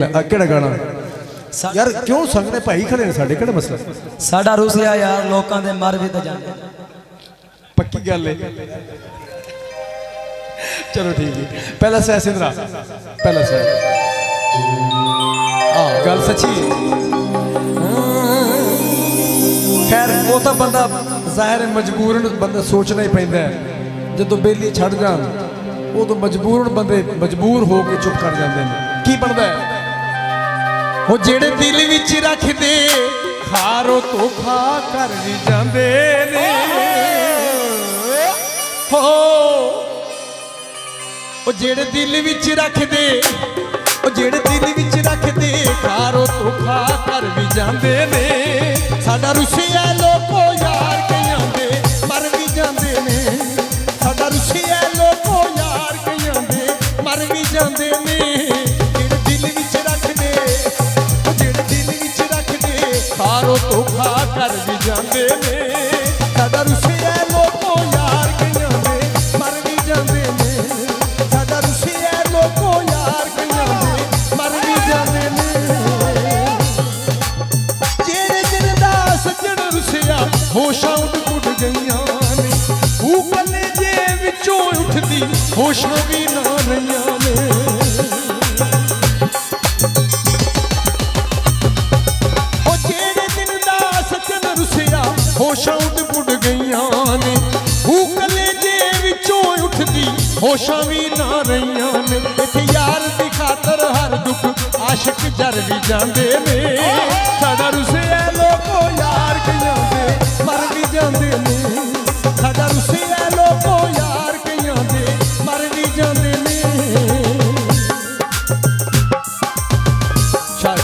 ਕਿਹੜਾ ਗਾਣਾ यार क्यों संगने भाई खड़े ने साडे किहड़ा मसला साडा रुसिया यार लोकां दे मर भी तो जांदे पक्की गल है चलो ठीक है पहला सह सिंदरा पहला सह हां गल सच्ची खैर वो तो बंदा ज़ाहिर है मजबूरन बंदा सोचना ही पैंदा है जदों बेली छड़ जान वो तो मजबूरन बंदे मजबूर हो के चुप कर जांदे ने की बनदा है वो जेड़े दिल विच रख दे खारो तोहफा कर भी जांदे ने हो वो जेड़े दिल विच रख दे वो जेड़े दिल विच रख दे खारो तोहफा कर भी जांदे ने साडा रुसिया लोको यार कइयां दे मर भी जांदे ने साडा रुसिया लोको यार कइयां दे मर भी जांदे ने खारो तोहफा कर भी जांदे ने साडा रुसिया लोको यार कइयां दे मर भी जांदे ने साडा रुसिया लोको यार कइयां दे मर भी जांदे ने जेड़े दिल दा सजण रुसिया होशां उड़ गईयां ने ਉਹ कले जे विचों उठदी होशां भी ना रहियां ने होशां उड़ गईयां ने कले जे विचों उठदी होशां भी ना रहियां ने इत्थे यार दी खातर हर दुख आशिक जर भी जांदे ने साडा रुसिया लोको यार कइयां दे मर भी जांदे ने साडा रुसिया लोको यार कइयां दे मर भी जांदे ने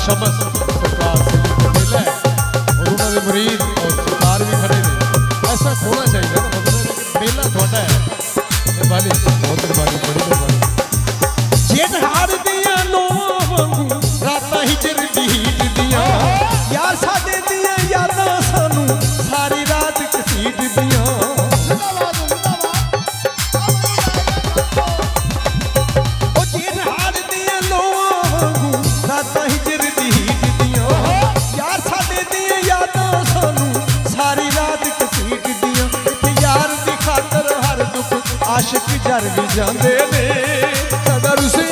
शाबाश सरकार से मिला है और उन्हां दे मुरीद भी खड़े ने ऐसा होना चाहिए ना मतलब मेला थोड़ा है मेहरबानी बहुत मेहरबानी बड़ी मेहरबानी जेठ हार दियां लोवां वांगू रातां हिजर दी हीट दियां यार साडे दियां यादां सानू सारी रात घसीट दियां ओ जेठ हार दियां लोवां वांगू रातां हिजर दी हीट दियां यार साडे दियां यादां सानू सारी रात घसीट दियां इत्थे यार दी खातर हर दुख आशिक जर भी जांदे ने साडा रुसिया